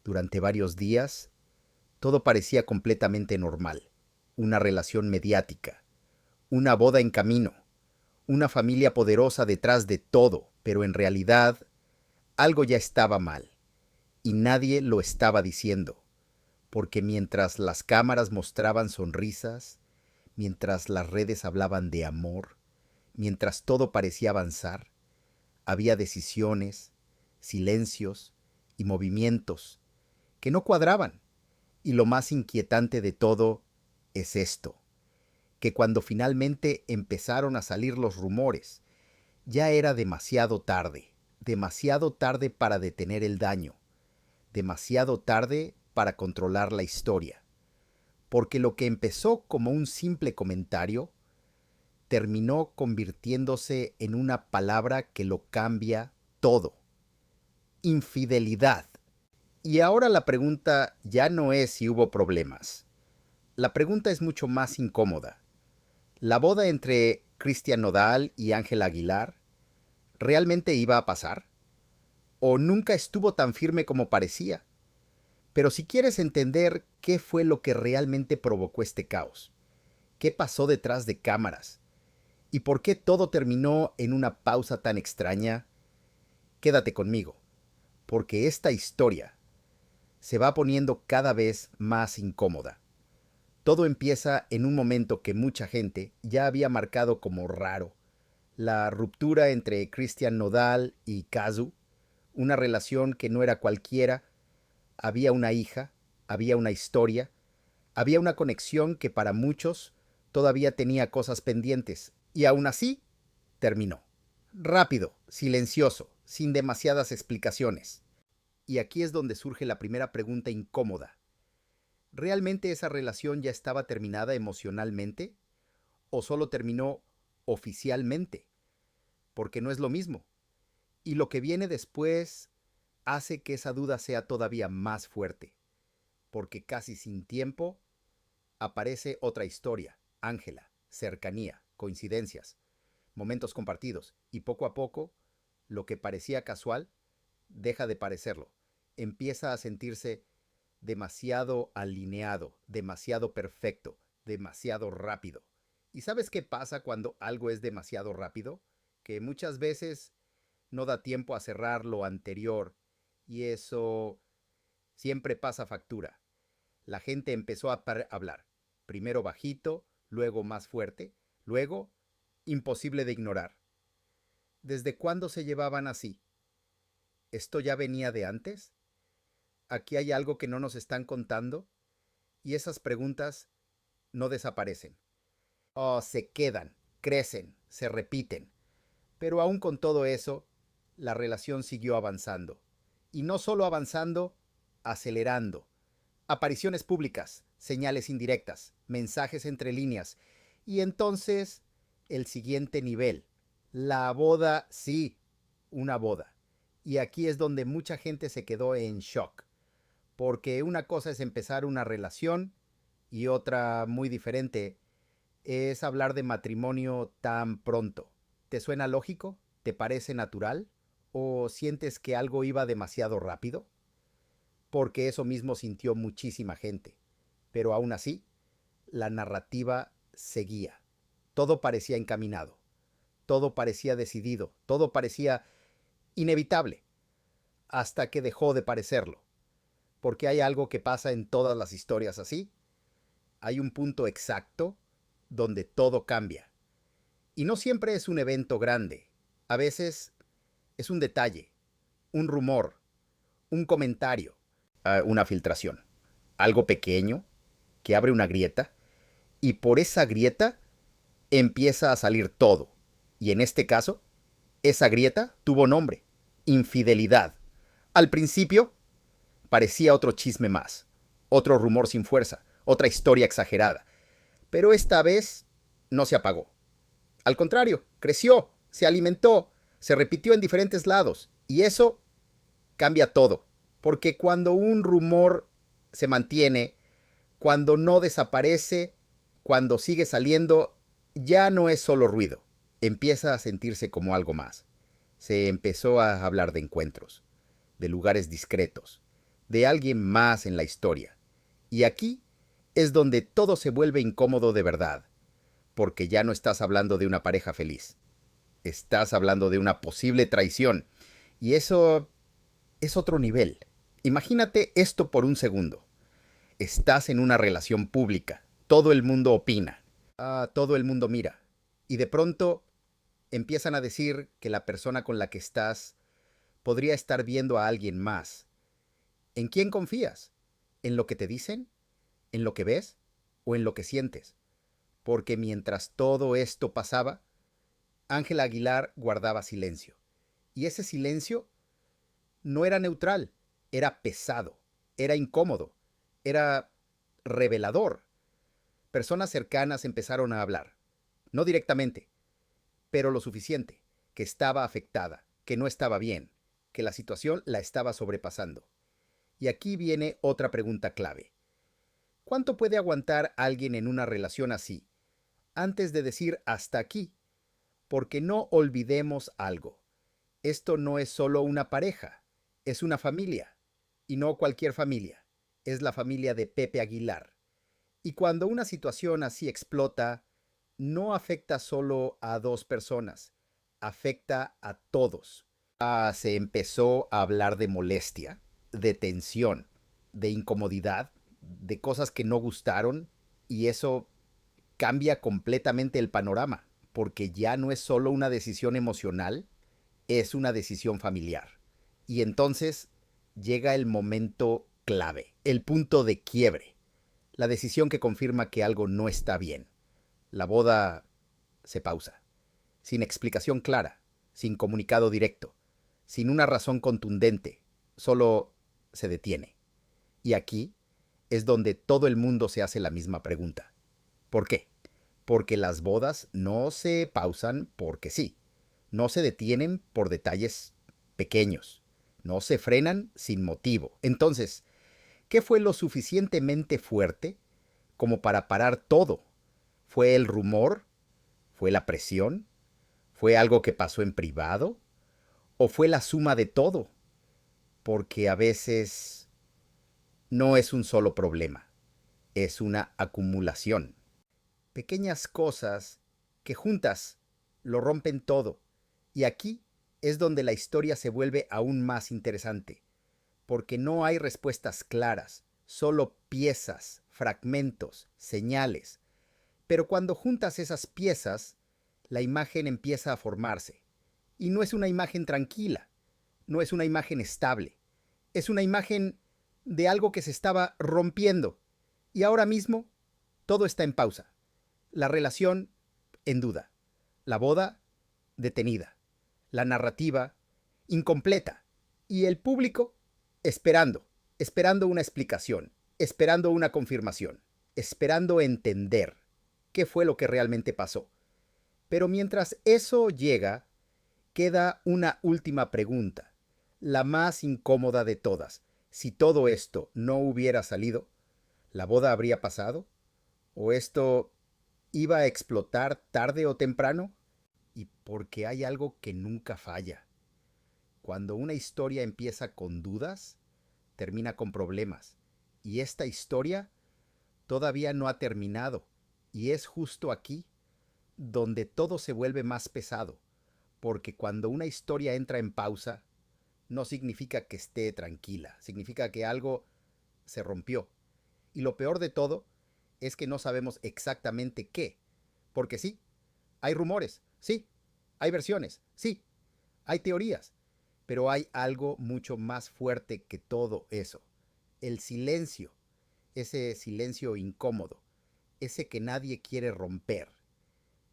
Durante varios días, todo parecía completamente normal. Una relación mediática, una boda en camino, una familia poderosa detrás de todo, pero en realidad algo ya estaba mal, y nadie lo estaba diciendo, porque mientras las cámaras mostraban sonrisas, mientras las redes hablaban de amor, mientras todo parecía avanzar, había decisiones, silencios y movimientos que no cuadraban. Y lo más inquietante de todo es esto, que cuando finalmente empezaron a salir los rumores, ya era demasiado tarde para detener el daño, demasiado tarde para controlar la historia, porque lo que empezó como un simple comentario terminó convirtiéndose en una palabra que lo cambia todo: infidelidad. Y ahora la pregunta ya no es si hubo problemas. La pregunta es mucho más incómoda. ¿La boda entre Cristian Nodal y Ángela Aguilar realmente iba a pasar? ¿O nunca estuvo tan firme como parecía? Pero si quieres entender qué fue lo que realmente provocó este caos, qué pasó detrás de cámaras y por qué todo terminó en una pausa tan extraña, quédate conmigo, porque esta historia se va poniendo cada vez más incómoda. Todo empieza en un momento que mucha gente ya había marcado como raro: la ruptura entre Cristian Nodal y Kazu, una relación que no era cualquiera. Había una hija, había una historia, había una conexión que para muchos todavía tenía cosas pendientes, y aún así terminó. Rápido, silencioso, sin demasiadas explicaciones. Y aquí es donde surge la primera pregunta incómoda. ¿Realmente esa relación ya estaba terminada emocionalmente? ¿O solo terminó oficialmente? Porque no es lo mismo. Y lo que viene después hace que esa duda sea todavía más fuerte, porque casi sin tiempo aparece otra historia: Ángela, cercanía, coincidencias, momentos compartidos, y poco a poco lo que parecía casual deja de parecerlo. Empieza a sentirse demasiado alineado, demasiado perfecto, demasiado rápido. ¿Y sabes qué pasa cuando algo es demasiado rápido? Que muchas veces no da tiempo a cerrar lo anterior, y eso siempre pasa factura. La gente empezó a hablar, primero bajito, luego más fuerte, luego imposible de ignorar. ¿Desde cuándo se llevaban así? ¿Esto ya venía de antes? ¿Aquí hay algo que no nos están contando? Y esas preguntas no desaparecen. Oh, se quedan, crecen, se repiten. Pero aún con todo eso, la relación siguió avanzando. Y no solo avanzando, acelerando. Apariciones públicas, señales indirectas, mensajes entre líneas. Y entonces, el siguiente nivel. La boda, sí, una boda. Y aquí es donde mucha gente se quedó en shock. Porque una cosa es empezar una relación y otra muy diferente es hablar de matrimonio tan pronto. ¿Te suena lógico? ¿Te parece natural? ¿O sientes que algo iba demasiado rápido? Porque eso mismo sintió muchísima gente. Pero aún así, la narrativa seguía. Todo parecía encaminado, todo parecía decidido, todo parecía inevitable, hasta que dejó de parecerlo. Porque hay algo que pasa en todas las historias así. Hay un punto exacto donde todo cambia. Y no siempre es un evento grande. A veces es un detalle, un rumor, un comentario, una filtración. Algo pequeño que abre una grieta, y por esa grieta empieza a salir todo. Y en este caso, esa grieta tuvo nombre: infidelidad. Al principio parecía otro chisme más, otro rumor sin fuerza, otra historia exagerada. Pero esta vez no se apagó. Al contrario, creció, se alimentó, se repitió en diferentes lados. Y eso cambia todo. Porque cuando un rumor se mantiene, cuando no desaparece, cuando sigue saliendo, ya no es solo ruido. Empieza a sentirse como algo más. Se empezó a hablar de encuentros, de lugares discretos, de alguien más en la historia. Y aquí es donde todo se vuelve incómodo de verdad, porque ya no estás hablando de una pareja feliz. Estás hablando de una posible traición. Y eso es otro nivel. Imagínate esto por un segundo. Estás en una relación pública. Todo el mundo opina. Todo el mundo mira. Y de pronto empiezan a decir que la persona con la que estás podría estar viendo a alguien más. ¿En quién confías? ¿En lo que te dicen? ¿En lo que ves? ¿O en lo que sientes? Porque mientras todo esto pasaba, Ángela Aguilar guardaba silencio. Y ese silencio no era neutral, era pesado, era incómodo, era revelador. Personas cercanas empezaron a hablar, no directamente, pero lo suficiente, que estaba afectada, que no estaba bien, que la situación la estaba sobrepasando. Y aquí viene otra pregunta clave. ¿Cuánto puede aguantar alguien en una relación así antes de decir hasta aquí? Porque no olvidemos algo. Esto no es solo una pareja, es una familia. Y no cualquier familia, es la familia de Pepe Aguilar. Y cuando una situación así explota, no afecta solo a dos personas, afecta a todos. Se empezó a hablar de molestia, de tensión, de incomodidad, de cosas que no gustaron, y eso cambia completamente el panorama, porque ya no es solo una decisión emocional, es una decisión familiar. Y entonces llega el momento clave, el punto de quiebre, la decisión que confirma que algo no está bien. La boda se pausa, sin explicación clara, sin comunicado directo, sin una razón contundente, solo se detiene. Y aquí es donde todo el mundo se hace la misma pregunta. ¿Por qué? Porque las bodas no se pausan porque sí, no se detienen por detalles pequeños, no se frenan sin motivo. Entonces, ¿qué fue lo suficientemente fuerte como para parar todo? ¿Fue el rumor? ¿Fue la presión? ¿Fue algo que pasó en privado? ¿O fue la suma de todo? Porque a veces no es un solo problema, es una acumulación. Pequeñas cosas que juntas lo rompen todo. Y aquí es donde la historia se vuelve aún más interesante, porque no hay respuestas claras, solo piezas, fragmentos, señales. Pero cuando juntas esas piezas, la imagen empieza a formarse. Y no es una imagen tranquila, no es una imagen estable, es una imagen de algo que se estaba rompiendo. Y ahora mismo todo está en pausa. La relación en duda, la boda detenida, la narrativa incompleta y el público esperando una explicación, esperando una confirmación, esperando entender qué fue lo que realmente pasó. Pero mientras eso llega, queda una última pregunta, la más incómoda de todas. Si todo esto no hubiera salido, ¿la boda habría pasado? ¿O esto iba a explotar tarde o temprano? Y porque hay algo que nunca falla. Cuando una historia empieza con dudas, termina con problemas. Y esta historia todavía no ha terminado. Y es justo aquí donde todo se vuelve más pesado. Porque cuando una historia entra en pausa, no significa que esté tranquila. Significa que algo se rompió. Y lo peor de todo es que no sabemos exactamente qué. Porque sí, hay rumores, sí, hay versiones, sí, hay teorías, pero hay algo mucho más fuerte que todo eso. El silencio, ese silencio incómodo, ese que nadie quiere romper,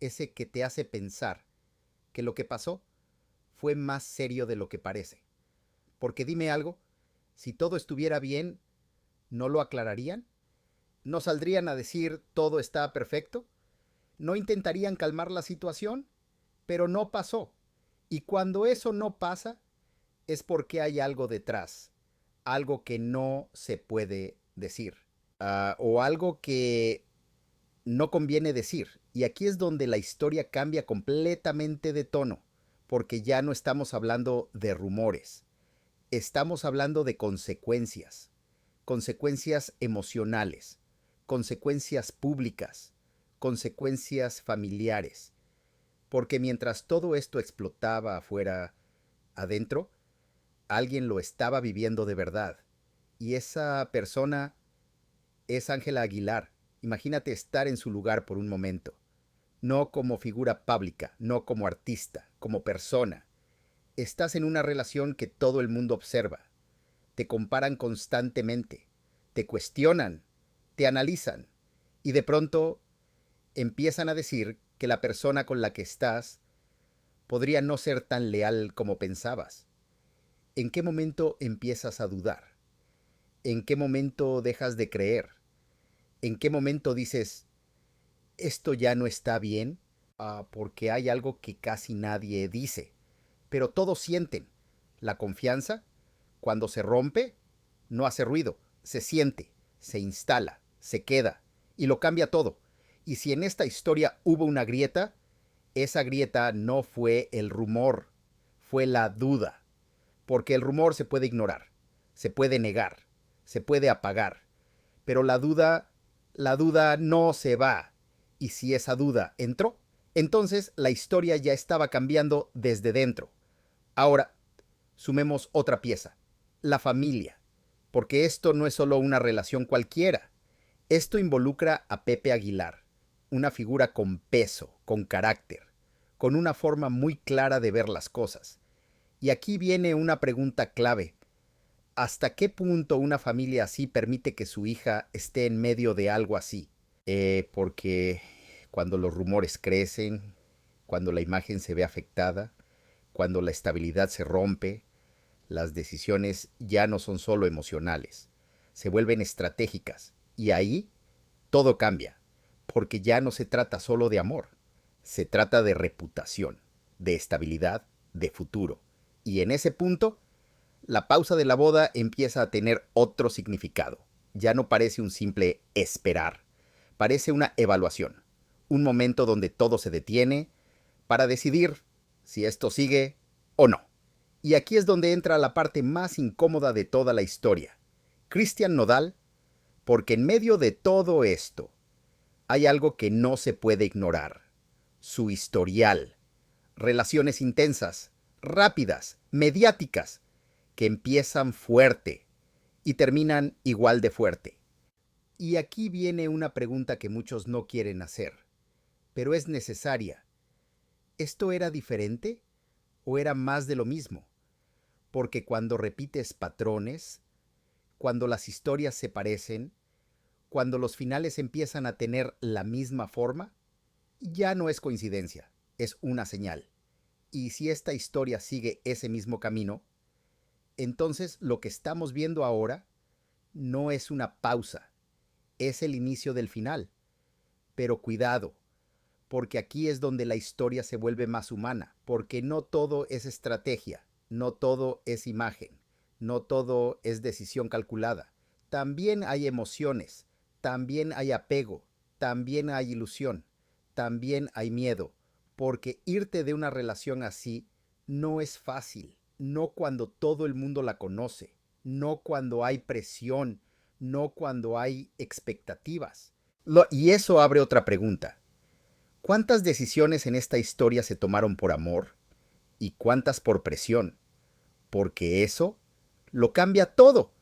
ese que te hace pensar que lo que pasó fue más serio de lo que parece. Porque dime algo, si todo estuviera bien, ¿no lo aclararían? ¿No saldrían a decir todo está perfecto? ¿No intentarían calmar la situación? Pero no pasó. Y cuando eso no pasa, es porque hay algo detrás, algo que no se puede decir, o algo que no conviene decir. Y aquí es donde la historia cambia completamente de tono, porque ya no estamos hablando de rumores, Estamos hablando de consecuencias, consecuencias emocionales, consecuencias públicas, consecuencias familiares, porque mientras todo esto explotaba afuera, adentro, alguien lo estaba viviendo de verdad. Y esa persona es Ángela Aguilar. Imagínate estar en su lugar por un momento. No como figura pública, no como artista, como persona. Estás en una relación que todo el mundo observa. Te comparan constantemente, te cuestionan, te analizan y de pronto empiezan a decir que la persona con la que estás podría no ser tan leal como pensabas. ¿En qué momento empiezas a dudar? ¿En qué momento dejas de creer? ¿En qué momento dices, esto ya no está bien? Porque hay algo que casi nadie dice, pero todos sienten. La confianza, cuando se rompe, no hace ruido, se siente, se instala, se queda y lo cambia todo. Y si en esta historia hubo una grieta, esa grieta no fue el rumor, fue la duda. Porque el rumor se puede ignorar, se puede negar, se puede apagar, pero la duda no se va. Y si esa duda entró, entonces la historia ya estaba cambiando desde dentro. Ahora, sumemos otra pieza, la familia, porque esto no es solo una relación cualquiera. Esto involucra a Pepe Aguilar, una figura con peso, con carácter, con una forma muy clara de ver las cosas. Y aquí viene una pregunta clave. ¿Hasta qué punto una familia así permite que su hija esté en medio de algo así? Porque cuando los rumores crecen, cuando la imagen se ve afectada, cuando la estabilidad se rompe, las decisiones ya no son solo emocionales, se vuelven estratégicas y ahí todo cambia, porque ya no se trata solo de amor, se trata de reputación, de estabilidad, de futuro. Y en ese punto, la pausa de la boda empieza a tener otro significado. Ya no parece un simple esperar, parece una evaluación, un momento donde todo se detiene para decidir si esto sigue o no. Y aquí es donde entra la parte más incómoda de toda la historia. Cristian Nodal, porque en medio de todo esto hay algo que no se puede ignorar. Su historial. Relaciones intensas, rápidas, mediáticas, que empiezan fuerte y terminan igual de fuerte. Y aquí viene una pregunta que muchos no quieren hacer, pero es necesaria. ¿Esto era diferente o era más de lo mismo? Porque cuando repites patrones, cuando las historias se parecen, cuando los finales empiezan a tener la misma forma, ya no es coincidencia, es una señal. Y si esta historia sigue ese mismo camino, entonces lo que estamos viendo ahora no es una pausa, es el inicio del final. Pero cuidado, porque aquí es donde la historia se vuelve más humana, porque no todo es estrategia, no todo es imagen, no todo es decisión calculada. También hay emociones, también hay apego, también hay ilusión, también hay miedo, porque irte de una relación así no es fácil, no cuando todo el mundo la conoce, no cuando hay presión, no cuando hay expectativas. Y eso abre otra pregunta. ¿Cuántas decisiones en esta historia se tomaron por amor y cuántas por presión? Porque eso lo cambia todo.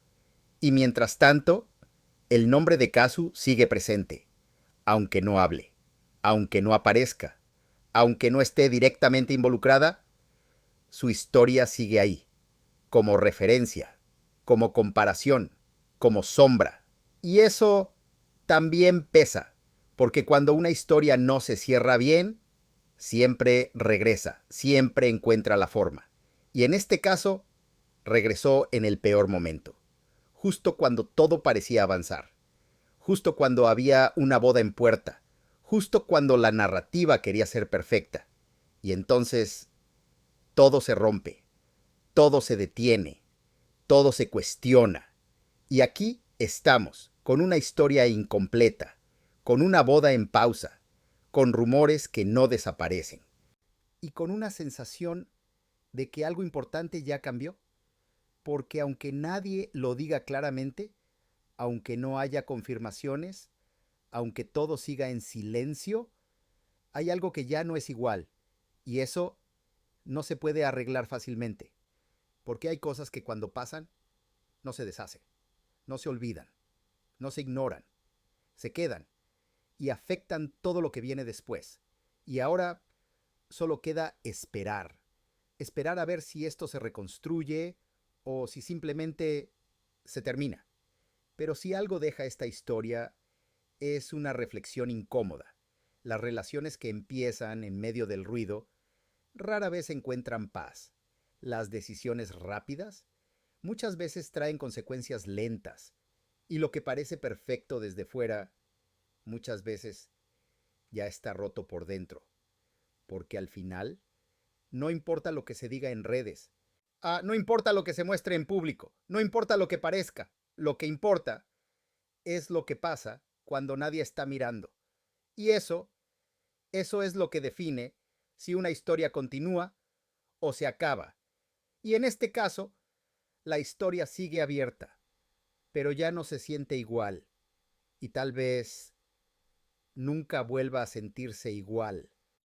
Y mientras tanto, el nombre de Kazu sigue presente, aunque no hable, aunque no aparezca, aunque no esté directamente involucrada, su historia sigue ahí, como referencia, como comparación, como sombra. Y eso también pesa, porque cuando una historia no se cierra bien, siempre regresa, siempre encuentra la forma. Y en este caso, regresó en el peor momento, justo cuando todo parecía avanzar, justo cuando había una boda en puerta, justo cuando la narrativa quería ser perfecta. Y entonces todo se rompe, todo se detiene, todo se cuestiona. Y aquí estamos, con una historia incompleta, con una boda en pausa, con rumores que no desaparecen y con una sensación de que algo importante ya cambió. porque aunque nadie lo diga claramente, aunque no haya confirmaciones, aunque todo siga en silencio, hay algo que ya no es igual, y eso no se puede arreglar fácilmente, porque hay cosas que cuando pasan no se deshacen, no se olvidan, no se ignoran, se quedan y afectan todo lo que viene después. Y ahora solo queda esperar, esperar a ver si esto se reconstruye o si simplemente se termina. Pero si algo deja esta historia es una reflexión incómoda. Las relaciones que empiezan en medio del ruido rara vez encuentran paz. Las decisiones rápidas muchas veces traen consecuencias lentas, y lo que parece perfecto desde fuera muchas veces ya está roto por dentro, porque al final no importa lo que se diga en redes, no importa lo que se muestre en público, no importa lo que parezca, lo que importa es lo que pasa cuando nadie está mirando. Y eso es lo que define si una historia continúa o se acaba. Y en este caso, la historia sigue abierta, pero ya no se siente igual y tal vez nunca vuelva a sentirse igual.